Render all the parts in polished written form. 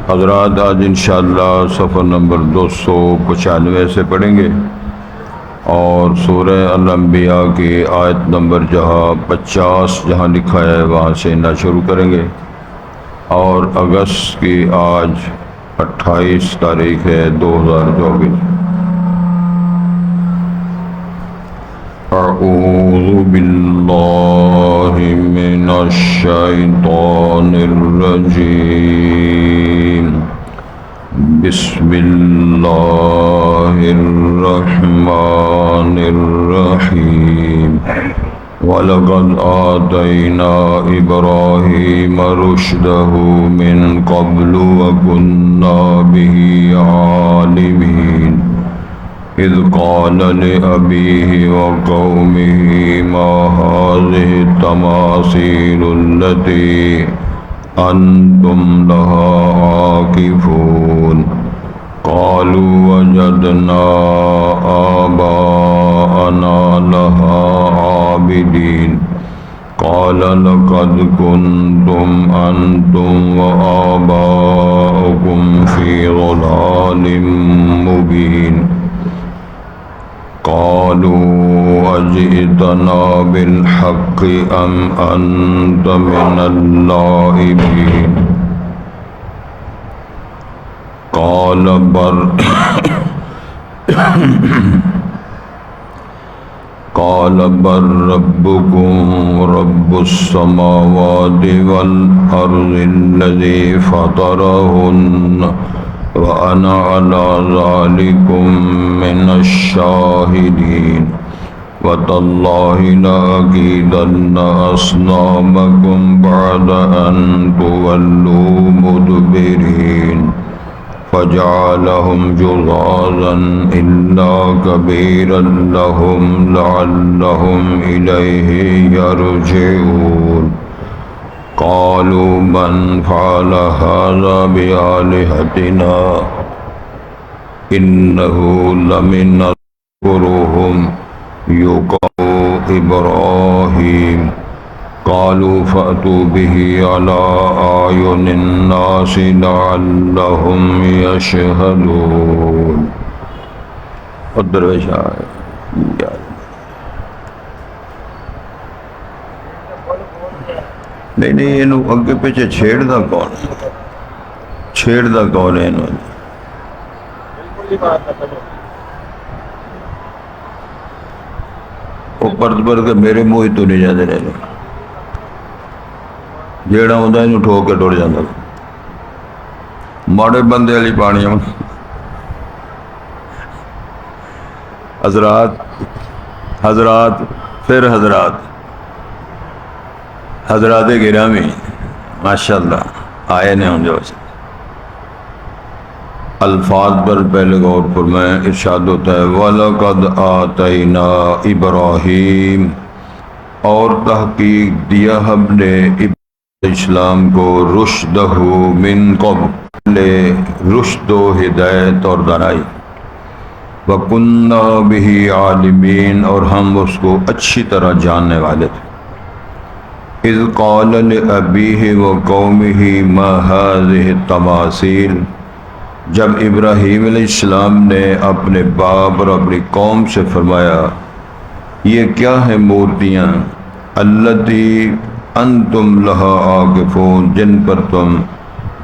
حضرات آج انشاءاللہ صفحہ نمبر 295 سے پڑھیں گے اور سورہ الانبیاء کی آیت نمبر جہاں 50 جہاں لکھا ہے وہاں سے نہ شروع کریں گے، اور اگست کی آج 28 تاریخ ہے 2024۔ اعوذ باللہ من الشیطان الرجیم، بسم اللہ الرحمن الرحیم۔ وَلَقَدْ آتَيْنَا إِبْرَاهِيمَ رُشْدَهُ مِنْ قَبْلُ وَكُنَّا بِهِ عَالِمِينَ۔ إِذْ قَالَ لِأَبِيهِ وَقَوْمِهِ مَا هَٰذِهِ التَّمَاثِيلُ الَّتِي أَنْتُمْ لَهَا عَاكِفُونَ۔ قَالُوا وَجَدْنَا آبَاءَنَا لَهَا عَابِدِينَ۔ قَالَ لَقَدْ كُنْتُمْ أَنْتُمْ وَآبَاؤُكُمْ فِي ضَلَالٍ مُّبِينٍ۔ قالوا أجئتنا بالحق أم أنت من اللاعبين؟ قال بل ربكم رب السماوات والأرض الذي فطرهن وأنا على ذلكم من الشاهدين۔ وتالله لأكيدن أصنامكم بعد أن تولوا مدبرين۔ فجعلهم جذاذا إلا كبيرا لهم لعلهم إليه يرجعون۔ قالوا من فعل هذا بآلهتنا إنه لمن الظالمين يقال إبراهيم۔ قالوا فأتوا به على أعين الناس لعلهم يشهدون۔ نہیں یہ اگے پیچھے چھیڑتا کون ہے؟ چھیڑتا کون ہے؟ وہ پرد پرد کے میرے منہ تو نہیں جاتے رہے، جیڑا ہوتا ہے ٹھوک کے ٹر جاتا، ماڑے بندے والی پانی۔ حضرات پھر حضرات گرامی ماشاءاللہ آئے نے ہوں جو الفاظ پر پہلے غور فرمائیں۔ ارشاد ہوتا ہے وَلَقَدْ آتَيْنَا إِبْرَاهِيمَ، اور تحقیق دیا ہم نے اسلام کو رشدہ من قبل، رشد و ہدایت اور دانائی، وَكُنَّا بِهِ عَالِمِينَ، اور ہم اس کو اچھی طرح جاننے والے تھے۔ اذ قال لأبیہ وقومہ ما هذه التماثیل، جب ابراہیم علیہ السلام نے اپنے باپ اور اپنی قوم سے فرمایا یہ کیا ہے مورتیاں، التی انتم لہا عاکفون، جن پر تم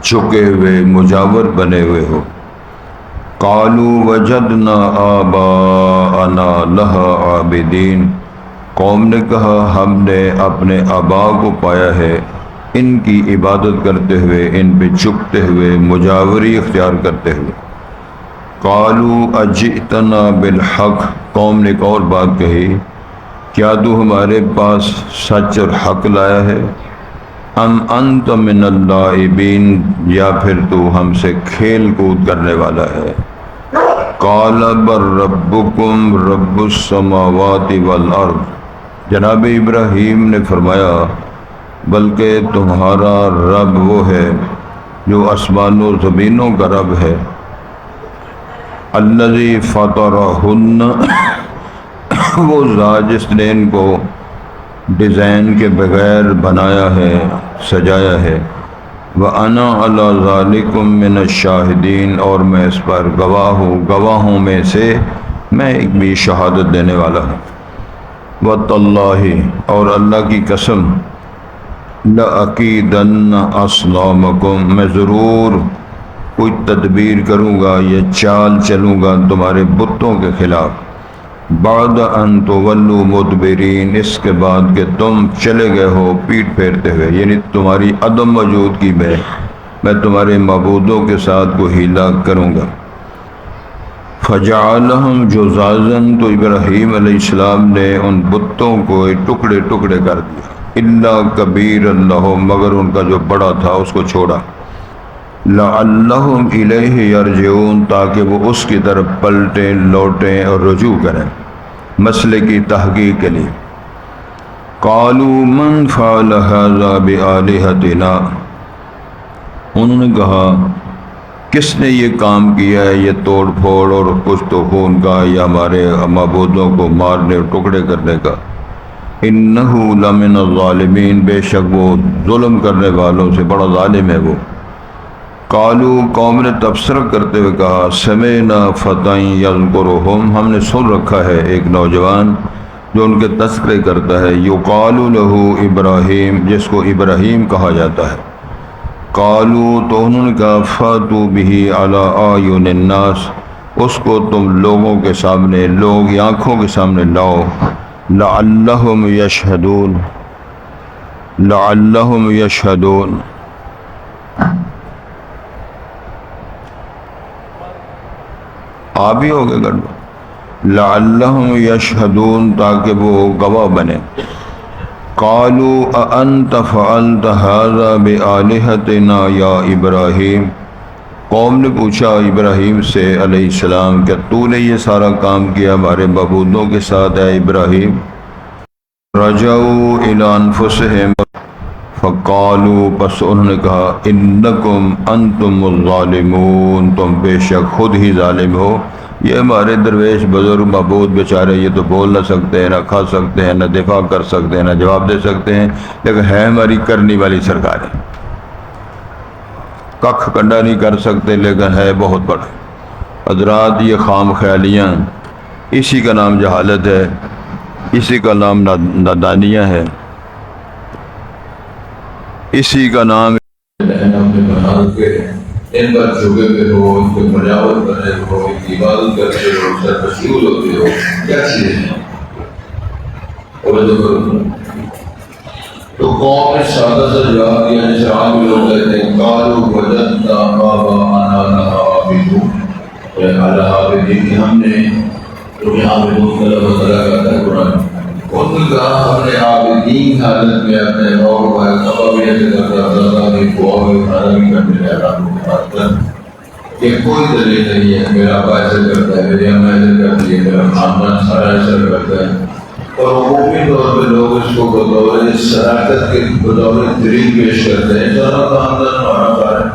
جھکے ہوئے مجاور بنے ہوئے ہو۔ قالوا وجدنا آباءنا لہا عابدین، قوم نے کہا ہم نے اپنے آبا کو پایا ہے ان کی عبادت کرتے ہوئے، ان پہ جھکتے ہوئے، مجاوری اختیار کرتے ہوئے۔ قالوا اجئتنا بالحق، قوم نے ایک اور بات کہی کیا تو ہمارے پاس سچ اور حق لایا ہے؟ ام انت من اللاعبین، یا پھر تو ہم سے کھیل کود کرنے والا ہے۔ قال بل ربکم رب السماوات والارض، جناب ابراہیم نے فرمایا بلکہ تمہارا رب وہ ہے جو آسمان و زمینوں کا رب ہے۔ الذی فطرہن، وہ ذات جس نے ان کو ڈیزائن کے بغیر بنایا ہے، سجایا ہے، وَأَنَا عَلَى ذَلِكُم مِّنَ الشَّاهِدِينَ، اور میں اس پر گواہ ہوں، گواہوں میں سے میں ایک بھی شہادت دینے والا ہوں۔ وَتَاللَّهِ، اور اللہ کی قسم، لَأَكِيدَنَّ أَصْنَامَكُمْ، میں ضرور کوئی تدبیر کروں گا یا چال چلوں گا تمہارے بتوں کے خلاف، بعد ان تولوا مدبرین، اس کے بعد کہ تم چلے گئے ہو پیٹ پھیرتے ہوئے، یعنی تمہاری عدم موجودگی میں تمہارے معبودوں کے ساتھ کوئی ہیلا کروں گا۔ فجعلہم جزازا، تو ابراہیم علیہ السلام نے ان بتوں کو ٹکڑے ٹکڑے کر دیا، الا کبیر لہم، مگر ان کا جو بڑا تھا اس کو چھوڑا، لعلہم الیہ یرجعون، تاکہ وہ اس کی طرف پلٹیں لوٹیں اور رجوع کریں مسئلے کی تحقیق کے لیے۔ قالوا من فعل ھذا بآلہتنا، انہوں نے کہا کس نے یہ کام کیا ہے، یہ توڑ پھوڑ اور کچھ تو خون کا، یا ہمارے معبودوں کو مارنے اور ٹکڑے کرنے کا، انہ لمن الظالمین، بے شک وہ ظلم کرنے والوں سے بڑا ظالم ہے وہ۔ قالوا، قوم نے تبصرہ کرتے ہوئے کہا، سمعنا فتى یذکرہم، ہم نے سن رکھا ہے ایک نوجوان جو ان کے تذکرے کرتا ہے، یقال لہ ابراہیم، جس کو ابراہیم کہا جاتا ہے۔ قالوا، تو انہوں نے کہا، فاتوا بہ علی اعین الناس، اس کو تم لوگوں کے سامنے، لوگ کی آنکھوں کے سامنے لاؤ، لعلہم یشہدون، لعلہم یشہدون، آپ ہی ہوگے گڑھ، لعلہم یشہدون، تاکہ وہ گواہ بنے۔ قالوا اانت فعلت ھذا بآلہتنا یا ابراہیم، قوم نے پوچھا ابراہیم سے علیہ السلام، کہ تو نے یہ سارا کام کیا ہمارے معبودوں کے ساتھ اے ابراہیم؟ رجعوا الی انفسہم فقالوا، پس انہوں نے کہا، انکم انتم الظالمون، تم بے شک خود ہی ظالم ہو۔ یہ ہمارے درویش بزرگ معبود بیچارے، یہ تو بول نہ سکتے ہیں، نہ کھا سکتے ہیں، نہ دفاع کر سکتے ہیں، نہ جواب دے سکتے ہیں، لیکن ہے ہماری کرنی والی سرکار ہے، ککھ کنڈا نہیں کر سکتے لیکن ہے بہت بڑا۔ حضرات، یہ خام خیالیاں، اسی کا نام جہالت ہے، اسی کا نام نادانیہ ہے، اسی کا نام ان پر جھکے ہوئے ہو، ان کو مجاور کر رہے ہو، ان کی عبادت کرتے ہو، سر مشغول ہوتے ہو، کیا چیزیں ہیں؟ اور تو قوم نے سادہ سا جواب دیا، جیسے عام لوگ کہتے ہیں، قالوا وجدنا آباءنا لها عابدون، عابدین، کہ ہم نے، جو یہاں عابدون کا لفظ لگا ہے قرآن، ان نے کہا ہم نے عابدین حالت میں اپنے اور قبابیت کرتا تھا کو اور کھانا بھی کرنے لگا کہ کوئی دلیل نہیں ہے، میرا ابا ایسا کرتا ہے، میری اما ایسا کرتی ہے، میرا خاندان سارا ایسا کرتا ہے، اور عمومی طور پہ لوگ اس کو بطور شراکت کے بطور دلیل پیش کرتے ہیں، سارا خاندان ہمارا کار ہے،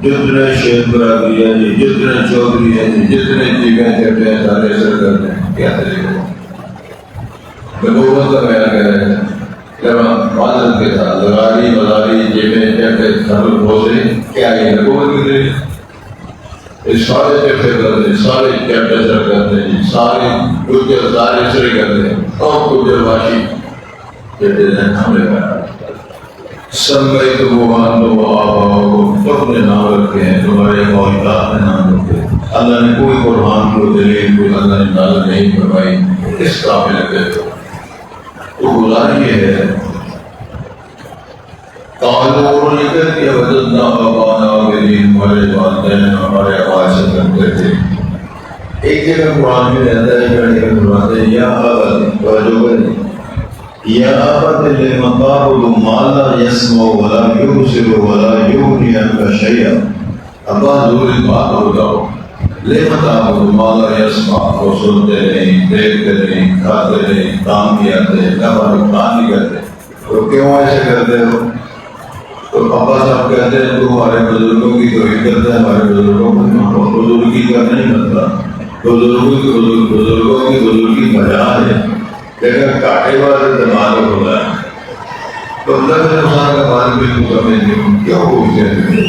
جتنے شیخ برادری ہے جی، جتنے چودھری ہیں جی، جتنے جیویں چٹے ہیں سارے ایسا کرتے ہیں، کیا دلیل ہے؟ نبوت کا بیان کر رہے ہیں، جب معذرت کے ساتھ لغاری مزاری جیبیں چٹے سر بھوسے، کیا یہ نبوت کی دلیل؟ سارے چٹے کرتے ہیں، سارے چٹے سر کرتے ہیں، سارے گجر سارے سرے کرتے ہیں، اور گجر باشی چٹے ہیں ہمیں کہا سمے تو وہ اپنے نام رکھے ہیں، تمہارے موجودات نے نام رکھے، اللہ نے کوئی قرآن کو دلیل کوئی اللہ نے نازل نہیں فرمائی، اس قابل ہے تو گزار یہ ہے۔ قالوا نے کہا کہ وجدنا آباءنا عابدین، ہمارے والدین ہمارے آبا ایسا کرتے تھے۔ ایک جگہ قرآن میں رہتا ہے کہ فرماتے ہیں، یا ابت، توجہ کریں، یا ابت لم تعبد ما لا يسمع ولا يبصر ولا يغني عنك شيئا، ابا ضرور بات بتاؤ، لم تعبد ما لا يسمع، وہ سنتے نہیں، دیکھتے نہیں، کھاتے نہیں، کام نہیں آتے، نفع نہیں کرتے، تو کیوں ایسے کرتے ہو؟ تو ابا صاحب کہتے ہیں تو ہمارے بزرگوں کی توہین کرتا ہے، ہمارے بزرگوں کو بزرگی کا نہیں بنتا، بزرگوں کی بزرگی مجال ہے، لیکن کاٹے والے دماغ ہوتا ہے، تو اللہ کے نقصان کا بارے میں تو سمجھ نہیں کیوں پوچھتے ہیں.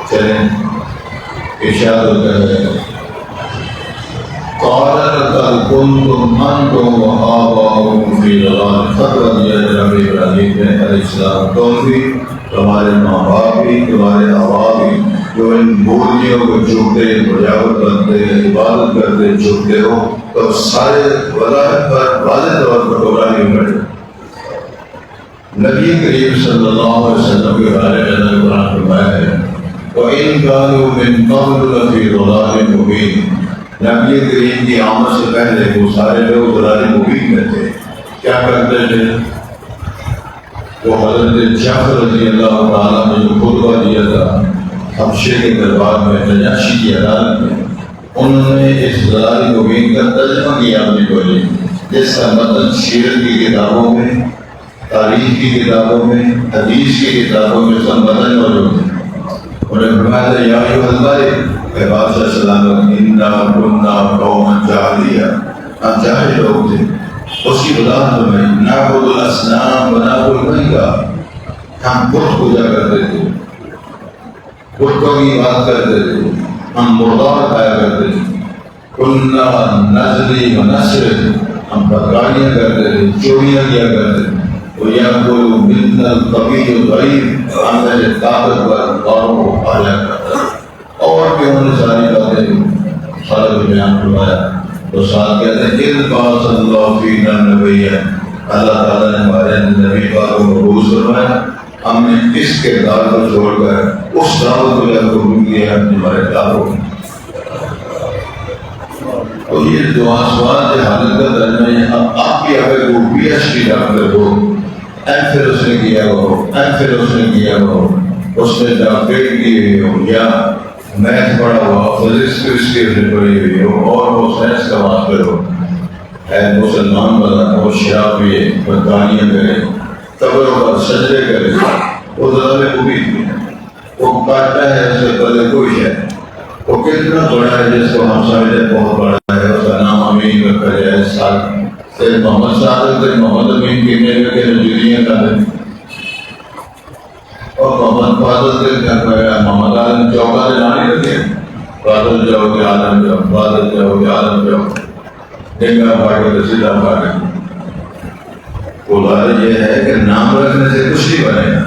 چلیں ارشاد ہوتا ہے قال لقد كنتم انتم وآباؤكم في ضلال. فتویٰ دیا جناب ابراہیم علیہ السلام تم بھی تمہارے ماں باپ بھی تمہارے آبا بھی جو ان بولیوں کو چھوٹے بجاوت کرتے عبادت کرتے چھوٹے ہو تو سارے وضاحت پر واضح طور پر گمراہی میں. نبی کریم صلی اللہ علیہ وسلم کے بارے میں اللہ قرآن فرمایا ہے وَإِن كَانُوا مِن قَبْلُ لَفِي ضَلَالٍ مُبِينٍ. نبی کریم کی آمد سے پہلے وہ سارے لوگ ضلال مبین میں تھے. کیا کرتے تھے؟ وہ حضرت جعفر رضی اللہ تعالیٰ نے جو خطبہ دیا تھا حبشے کے دربار میں نجاشی کی عدالت میں انہوں نے اس ضلال مبین کا ترجمہ کیا اپنی بولی جس کا مطلب سیرت کی کتابوں میں تاریخ کی کتابوں میں حدیث کی کتابوں میں سب مدن موجود ہیں. انہیں فرمایا تھا یا ایھا الملک کہ بادشاہ سلامت انا کننا قوما جاہلیہ ہم جاہل لوگ تھے. اس کی وضاحت میں نعبد الاصنام ونعبد المیت ہم بت پوجا کرتے تھے بتوں کی بات کرتے تھے ہم مردار کھایا کرتے تھے. کننا نزلی و نسرت ہم بدکاریاں کرتے تھے چوریاں کیا کرتے تھے. وَيَأْكُلُ مِنَّا الْقَوِيُّ الضَّعِيفُ ہم میں طاقتور باروں کو کھا جایا کرتا ہے. اور بھی انہوں نے ساری باتیں سارے بیان کروایا. تو ساتھ کہتے ہیں اِذْ بَعَثَ اللَّهُ فِينَا نَبِيًّا اللہ تعالیٰ نے ہمارے نبی پاک کو مبعوث فرمایا. ہم نے اس کردار کو چھوڑ کر اس دعوت کو جب قبول کیا ہمارے دعووں میں. تو یہ دعا سوال کے حالت کا درجہ ہے. اب آپ کی اگر وہ پی ایچ ڈی ڈاکٹر ہو ایم فل اس نے کیا ہو ایم فل اس نے کیا ہو اس نے ڈاکٹریٹ کی ہوئی ہو یا میتھ پڑھا ہوا فزکس کیمسٹری اس نے پڑھی ہوئی ہو اور وہ سائنس کا ماسٹر ہو اے مسلمان بنا وہ شراب پیے بدکاریاں کرے قبروں پر سجدے کرے وہ ضلال مبین ہے. وہ کاٹتا ہے اس سے پہلے کوئی ہے وہ کتنا بڑا ہے جس کو ہم سمجھتے بہت بڑا ہے. اس کا نام امین رکھا جائے ساتھ سے محمد صادق سے محمد امین کتنے کے نجومیہ کا ہے اور محمد فاضل سے کیا کہا محمد عالم چوکا سے نانی رکھے فاضل جاؤ کے عالم جاؤ فاضل جاؤ کے عالم جاؤ ڈنگا پھاڑے رسیدہ پھاڑے. وہ لالچ یہ ہے کہ نام رکھنے سے کچھ نہیں بنے گا.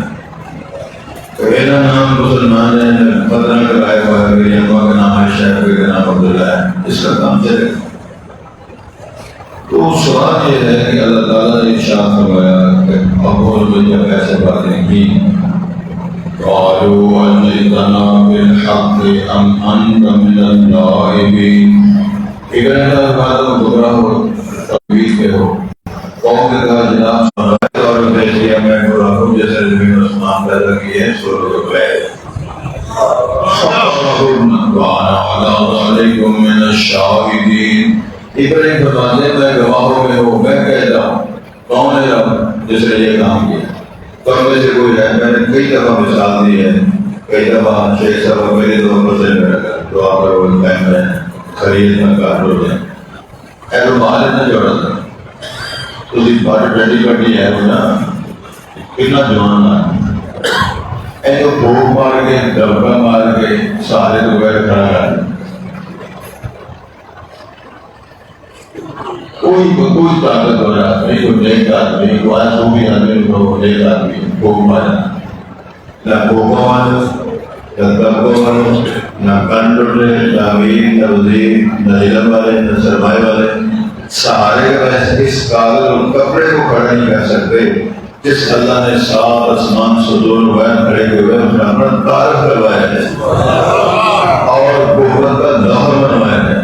پہلا نام مسلمان نے پتہ کرایا ہوا ہے میری اماں کا نام عائشہ ہے کا نام عبداللہ ہے اس کا کام چلے. تو سوال یہ ہے کہ اللہ تعالیٰ نے ارشاد فرمایا کہ ابول میں جب ایسے باتیں کی قالوا اجئتنا بالحق ام انت من اللاعبین. اگر اللہ تعالیٰ گمراہ ہو تبلیغ کے ہو قوم کے کہا جناب اور بھیجیا میں گمراہ ہوں جیسے زمین آسمان پیدا کیے ہیں سورۃ القلم علیکم من الشاہدین. ابراہیم فرماتے ہیں میں گواہوں میں ہوں میں کہتا ہوں کون ہے رب جس نے یہ کام کیا. تم میں سے کوئی ہے میں نے کئی دفعہ مثال دی ہے کئی دفعہ شیخ صاحب میرے دو سے دعا کرو میں خرید میں کار ہو جائیں اے تو باہر اتنا جوڑا تھا تو اس بار ٹوینٹی ٹوینٹی ہے وہ نا کتنا جوان ہے اے تو بھوک مار کے ڈبکا مار کے سارے تو غیر کھڑا کر کوئی طاقت ہو رہا ہے کوئی نیک آدمی کوئی آسوبی آدمی کو نیک آدمی بھوک مارا نہ بھوکا مارا نہ دبکا مارا نہ کنٹرولے نہ امیر نہ وزیر نہ علم والے نہ سرمایہ والے سہارے کا ویسے اس کاغذ اور کپڑے کو کھڑا نہیں کر سکتے جس اللہ نے سات آسمان سزور وین کھڑے ہوئے انہیں اپنا تعارف کروایا ہے اور قوت کا ظہر بنوایا ہے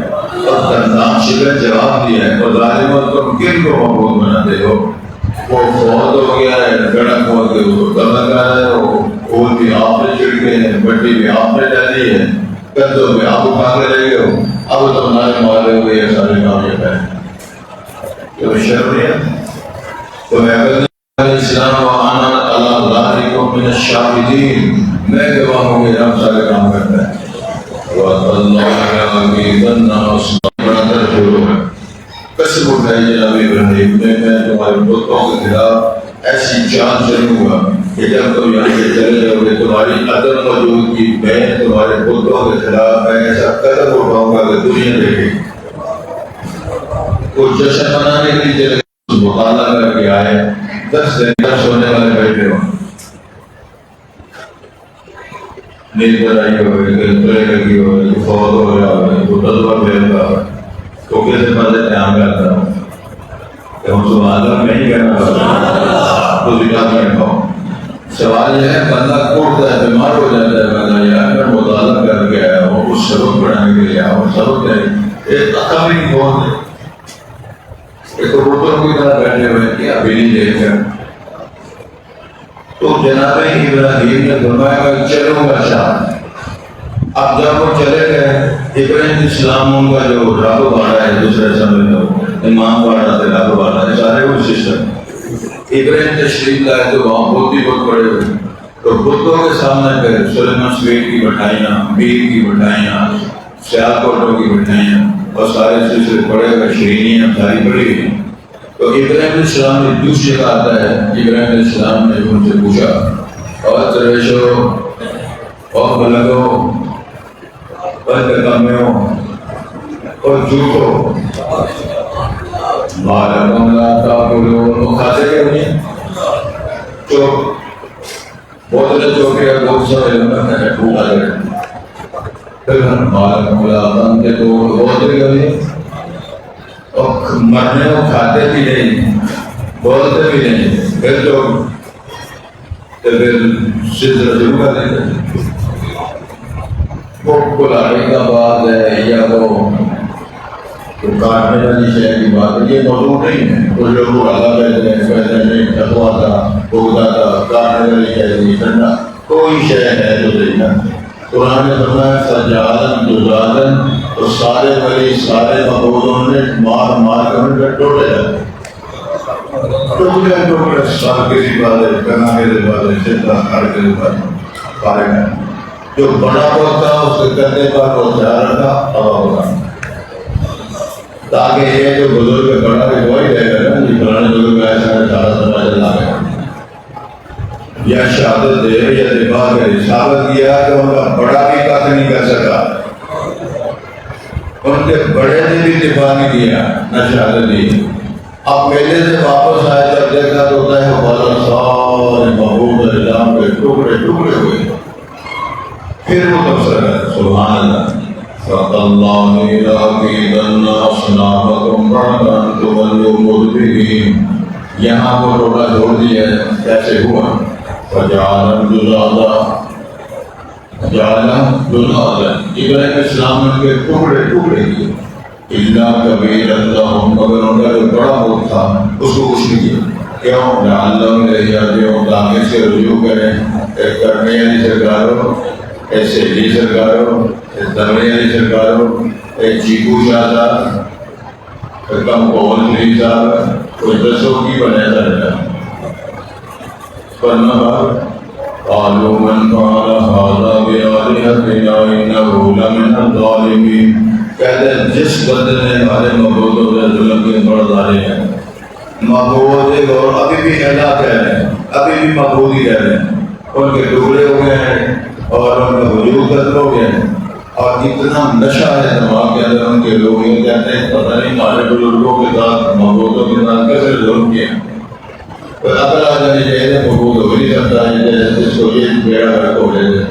اور تنظام شکل جواب دیا ہے. اور ظالموں تم کن کو محبوب بناتے ہو وہ فوت ہو گیا ہے گڑا کھول کے اس کو کر لگا ہے وہ پھول بھی آپ نے چھڑکے ہیں بٹی بھی آپ نے ڈالی ہے کندھوں میں آپ اٹھا کے لے گئے ہو اب تو نارے مارے ہوئے یہ سارے کامیاب ہیں. تو شرمیت تو میں اسلام و آنا اللہ ذالکم من الشاہدین میں گواہ ہوں گے رب سارے کام کرتا ہے. بڑا درد شروع ہے قسم اٹھائی جناب ابراہیم میں تمہارے بتوں کے خلاف ایسی جان چلوں گا کہ جب تم یہاں سے چلے جاؤ گے تمہاری عدم وجود کی میں تمہارے بتوں کے خلاف میں ایسا قدم اٹھاؤں گا کہ دنیا دیکھے کچھ جشن منانے کے لیے چلے مطالعہ کر کے آئے 10 دن تک سونے والے بیٹھے ہو نیند پر آئی ہوئے کہ تلے لگی ہوئے کہ فوت ہو رہا ہوئے تو تدبر پھیل رہا ہوئے تو کیسے مزے قیام کرتا ہوں کہ ہم سبحان اللہ نہیں کہنا پڑتا تو دکھا میں کھاؤں سوال یہ ہے بندہ کوڑتا ہے بیمار ہو جاتا ہے بندہ یہاں پر مطالعہ کر کے آیا وہ کچھ سبق پڑھانے کے لیے آیا وہ سبق ہے ایک اکا بھی نہیں بہت ہے ایک روپر کی طرح بیٹھے ہوئے کہ ابھی نہیں دیکھ کر تو جناب ابراہیم نے فرمایا میں چلوں گا شام اب جب وہ چلے گئے ابراہیم اسلام ان کا جو رب باڑا ہے دوسرے سمجھ لو امام باڑا تھے رب باڑا ہے سارے وہ سسٹم ابراہیم تشریف لائے تو وہاں بہت بڑے ہوئے تو بتوں کے سامنے پہ سلیمان سویٹ کی مٹھائیاں میر کی مٹھائیاں سیال کوٹوں کی مٹھائیاں اور سارے سلسلے پڑے ہوئے شیرینیاں ساری پڑی ہوئی تو ابراہیم علیہ السلام نے دوسرے کا آتا ہے ابراہیم علیہ السلام نے ان سے پوچھا اور درویشو اور بلگو اور کاموں اور جھوٹو مالکم لا تاکلون تو کھاتے کیا نہیں چوک بہت چوکے بہت سارے لوگ ہیں بھوکا لگے پھر مالکم لا تاکلون بہت کیا نہیں اور مرنے کو کھاتے بھی نہیں بولتے بھی نہیں پھر تو پھر سلسلہ شروع کر دیں گے وہ کلاڑی کا بات ہے یا وہ کاٹنے والی شے کی بات ہے یہ موضوع نہیں ہے کچھ لوگ اللہ کہتے ہیں کہتے نہیں تقوا تھا بغضا تھا کاٹنے والی شے نہیں ٹھنڈا کوئی شے ہے تو دیکھنا قرآن نے فرمایا سجادن جزادن تو سارے ولی سارے مقبولوں نے مار مار کر ان کا ٹوٹے جاتے ٹوٹے ٹوٹے سال کسی بات ہے کنا کے بات ہے چندہ کھڑ کے بات ہے پارے میں جو بڑا ہوتا اس کے کرنے پر وہ تیار رکھا ہوا ہوگا تاکہ یہ جو بزرگ بڑا بھی وہی رہے گا نا یہ پرانے بزرگ ایسا ہے سارا سماج اللہ ہے یا شہادت دے یا دفاع کرے ثابت کیا کہ ان کا بڑا بھی کافی نہیں کر سکا ان کے بڑے نے بھی دفاع نہیں کیا نہ شہادت دی اب میلے سے واپس آئے جب دیکھا تو ہوتا ہے ہمارا سارے محبوب نظام کے ٹکڑے ٹکڑے ہوئے پھر وہ تفسیر ہے سبحان اللہ فَتَاللَّهِ لَأَكِيدَنَّ أَصْنَامَكُمْ بَعْدَ أَن تُوَلُّوا مُدْبِرِينَ یہاں وہ ٹوٹا چھوڑ دیا کیسے ہوا فَجَعَلَ جُزَادًا ابراہیم السلام نے کے ٹکڑے ٹکڑے کیے اِلَّا كَبِيرًا لَهُمْ مگر ان کا جو بڑا بہت تھا اس کو کچھ نہیں کیا کیوں لَعَلَّهُمْ يَرْجِعُونَ تاکہ سے رجوع کریں ایک کرنے والی سرکاروں ایک سہیلی سرکاروں ایک دمڑی والی سرکاروں ایک چیکو شاہ صاحب ایک کم قول شریف صاحب کوئی دسوں کی بنے رہتا فرما بار قالوا من فعل هذا بآلهتنا إنه لمن الظالمين کہتے ہیں جس بندے نے ہمارے معبودوں سے ظلم کے بڑا ظالم ہے معبود ایک اور ابھی بھی اللہ کہہ رہے ہیں ابھی بھی معبود ہی کہہ رہے ہیں ان کے ٹکڑے ہو گئے ہیں اور ان کا وجود قتل ہو گیا ہے اور اتنا نشہ ہے دماغ کے اندر ان کے لوگ یہ کہتے ہیں پتہ نہیں ہمارے بزرگوں کے ساتھ معبودوں کے ساتھ کیسے ظلم کیا اگر آ جانے چاہیے معبود ہو نہیں سکتا ہے جس کو یہ بیڑا رکھ ہو جائے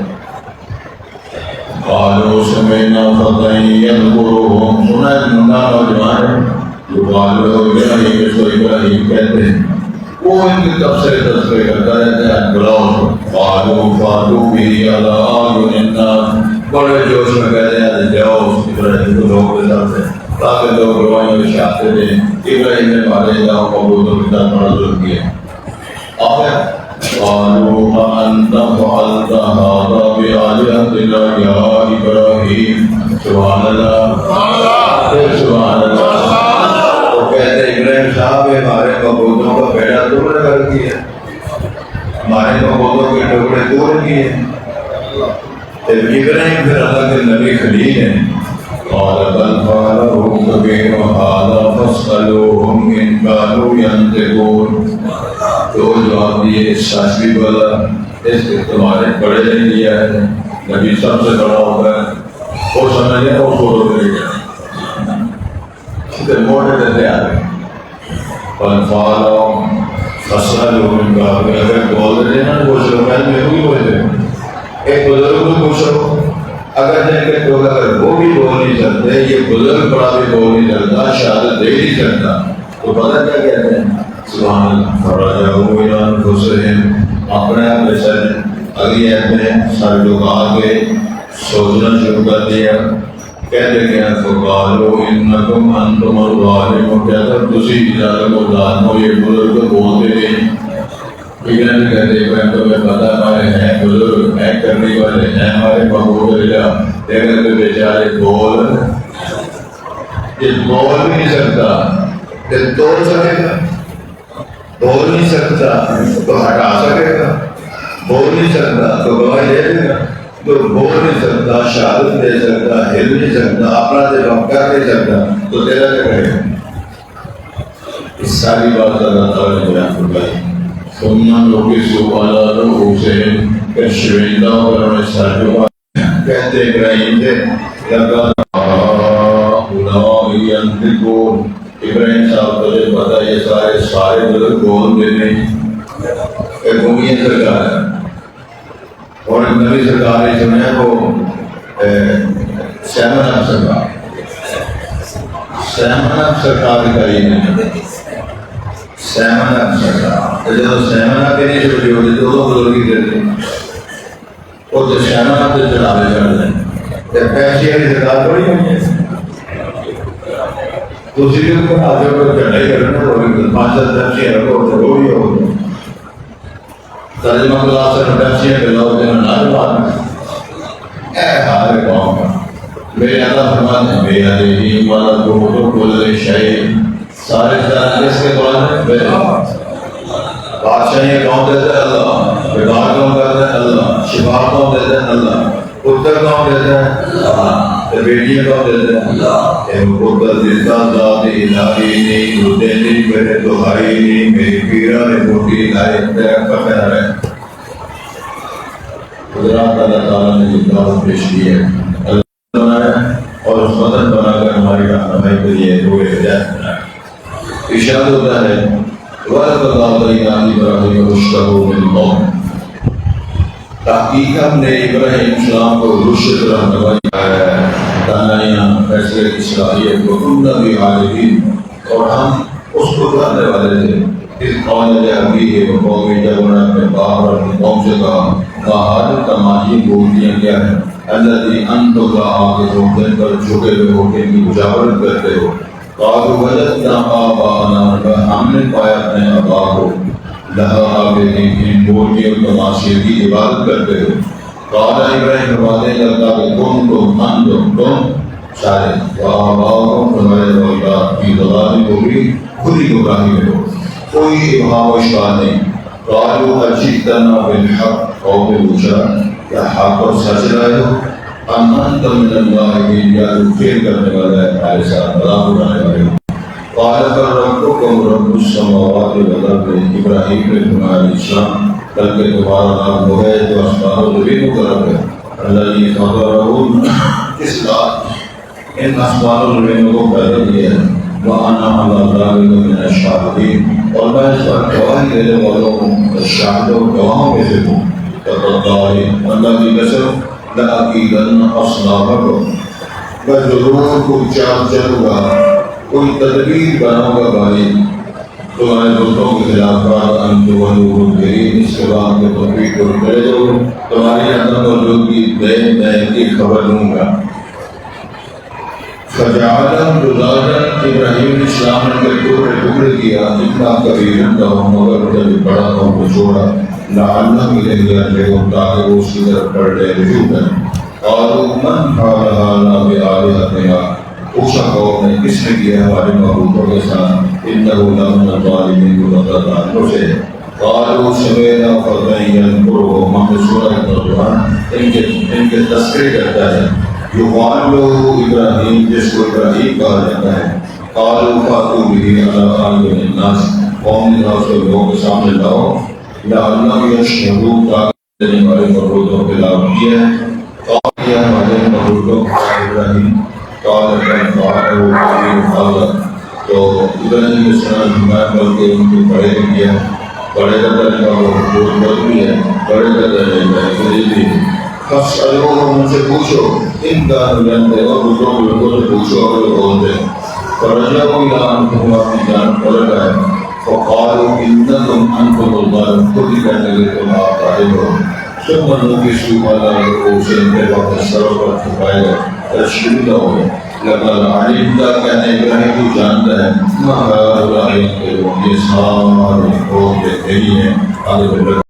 قالوا سمعنا فتى يذكرهم سنا مندا نوجوان جو قالوا ابراہیم اس کو ابراہیم کہتے ہیں وہ ان کی تفسیر کرتا رہتا ہے بلاؤ قالوا فاتوا به على اعين الناس بڑے جوش میں کہتے ہیں جاؤ ابراہیم کو لوگ کے ساتھ تاکہ لوگ روایوں میں شاہتے دیں ابراہیم نے ہمارے جاؤ قبولوں کے ساتھ بڑا ظلم کیا آخر قالوا أأنت فعلت هذا بآلهتنا يا إبراهيم سبحان اللہ سبحان اللہ وہ کہتے ہیں ابراہیم صاحب ہمارے معبودوں کا بیڑا تم نے کر دیا ہمارے معبودوں کے ٹکڑے توڑ کیے ابراہیم پھر اللہ کے نبی خلیل ہیں قال بل فعله كبيرهم هذا فاسألوهم إن كانوا ينطقون تو جواب دیے شاشوی والا اس کے تمہارے بڑے نے دیا ہے، نبی سب سے بڑا ہوتا ہے، وہ سمجھ گیا وہ فوٹو کرے گا موٹے دیتے آ گئے فالوں فصل ان کا اگر بول رہے ہیں وہ شروعات میں بھی بول رہے ہیں ایک بزرگ کو پوچھو اگر جن کے تو اگر وہ بھی بول نہیں سکتے یہ بزرگ بڑا بھی بول نہیں سکتا شہادت دے نہیں سکتا تو پتہ کیا کہتے ہیں سبحان اللہ فرجعوا الى انفسهم اپنے آپ میں سر اگلی ایت میں سارے لوگ آگے سوچنا شروع کر دیا کہتے کہ فقالوا انکم انتم الظالمون کہتے تسی ظالم و ظالم ہو یہ بزرگ بولتے ہیں لیکن کہتے ہیں تمہیں پتہ ہمارے ہیں بزرگ ہیں کرنے والے ہیں ہمارے محبوب اللہ لیکن تو بیچارے بول بھی نہیں سکتا یہ توڑ سکے گا بول نہیں سکتا تو ہٹا سکے گا بول نہیں سکتا تو گواہی دے دے گا تو بول نہیں سکتا شہادت دے سکتا ہل نہیں سکتا اپنا دل کر نہیں سکتا تو تیرا کیا کرے گا اس ساری بات اللہ تعالیٰ نے بیان فرمائی ثم نكسوا على رؤوسهم كالشبيبة والمسحة کہتے ابراہیم سے لقد هؤلاء ينطقون ابراہیم صاحب تجھے پتا یہ سارے بزرگ بول دینے ایک گھومیے سرکار ہے اور ایک نبی سرکار ہی سنے وہ سیمن اب سرکار کا یہ نہیں سیمن اب سرکار جب سیمن اب کے نہیں چھوٹی ہوتی تو وہ بزرگی کرتے وہ تو سیمن اب سے چڑھاوے چڑھ دیں پیسے کی سرکار بڑی ہوئی ہے دوسری کو آجو کو چڑھائی کرنا وہ پانچ پیسے رکھو وہ بھی ہو ترجمہ اللہ سے پیسے کے لوگ دینا نہ بات اے ہارے قوم کا میرے اللہ فرماتے ہیں بے علیہم والا تو کل شیء سارے کس کے بعد ہے بادشاہی کون دیتا ہے اللہ بیمار کون کرتا ہے اللہ شفا کون دیتا ہے اللہ پتر کون دیتا ہے اللہ بیٹیاں کون دیتا ہے اللہ اے پتر دیتا ذات الہی نہیں روتے نہیں میرے دہائی نہیں میری پیرا نے موٹی لائے تیرا پکڑ ہے قدرات اللہ تعالیٰ نے جو دعوت پیش کی ہے اللہ بنایا اور اس وطن بنا کر ہماری رہنمائی کے لیے روئے ہدایت بنایا ارشاد ہوتا ہے وَلَقَدْ آتَيْنَا إِبْرَاهِيمَ رُشْدَهُ مِنْ قَبْلُ تحقیق ہم نے ابراہیم السلام کو رشد رہنمائی ہے دانائیاں فیصلے کی صلاحیت کو کُنَّا بِعَالِمِينَ اور ہم اس کو کرنے والے تھے اس قول نے ابھی ہے وہ قومی جب انہوں نے اپنے باپ اور اپنی قوم سے کہا باہر تماجی بولتیاں کیا ہیں الذی انتم عاقبون جن پر جھکے ہوئے ہو کے ان کی مجاورت کرتے ہو قالوا وجدنا آباءنا ہم نے پایا اپنے آبا کو لہا عابدین ان بولتیوں تماشے کی عبادت کرتے ہو قال ابراہیم وعدے کرتا کہ تم سارے آباؤکم تمہارے رویات کی ضلال ہوگی خود ہی گمراہی میں ہو کوئی ابہام و اشکال نہیں قالوا اجئتنا بالحق قوم پوچھا کیا حق اور سچ لائے ہو ام انت من اللاعبین یا فیل کرنے والا ہے ہمارے ساتھ مذاق اڑانے والے ہو قال فربکم رب السماوات والارض ابراہیم نے تمہارا اسلام بلکہ تمہارا رب وہ ہے جو آسمان و زمین کا رب ہے الذی فطرہم کس بات ان آسمان و زمین کو پیدا کیا ہے وَأَنَا عَلَىٰ ذَلِكَ مِنَ الشَّاهِدِينَ اور میں اس پر گواہی دینے والوں ہوں شاہدوں گواہوں میں سے ہوں تَقَدَّارِ اللہ کی قسم لَأَكِيدَنَّ أَصْنَامَكُمْ میں ضرور کوئی چال چلوں گا کوئی تدبیر بناؤں گا بھائی تمہارے دوستوں کے خلاف اس کے بعد میں توفیق کو کرے جو تمہاری عدم موجودگی میں کی خبر دوں گا فجعلهم جزازا ابراہیم السلام نے ٹکڑے کیا اتنا کبیر مگر جب بڑا قوم کو چھوڑا لعلهم الیہ یرجعون تاکہ وہ اس کی طرف پڑ لے رجوع کریں قالوا من فعل هذا بآلهتنا پوچھا قوم نے کس نے کیا ہمارے معبودوں کے ساتھ انه لمن الظالمین کو سے قالوا سمعنا فتى يذكرهم من سورہ القرآن ان کے تذکرے کرتا ہے یقال له ابراہیم جس کو ابراہیم کہا جاتا ہے قالوا فاتوا به على اعین الناس قوم نے اس کو لوگوں کے سامنے لاؤ یا اللہ یا شہروں کا دینے والے مردوں کے لاؤ کیا ہے قوم کیا والے مردوں ابراہیم قال تو ابراہیم علیہ السلام ہمارے بل کے ان کو بڑے کیا بڑے کا درجہ وہ بہت بھی ہے بڑے کا درجہ ہے فَاسْأَلُوهُمْ ان سے پوچھو ان کا جانتے اور لوگوں سے پوچھو اگر وہ بولتے فرجعوا إلى أنفسهم اپنی جان پلٹ آئے فقالوا إنكم أنتم الظالمون خود ہی کہنے لگے تم آپ ظالم ہو ثم نكسوا على رؤوسهم پہ وقت سروں پر چھپائے گئے تشریف ہو گئے لقد علمت کہنے ابراہیم تو جانتا ہے ما هؤلاء ينكرون یہ سارے قوم کے تیری ہیں آگے بڑھ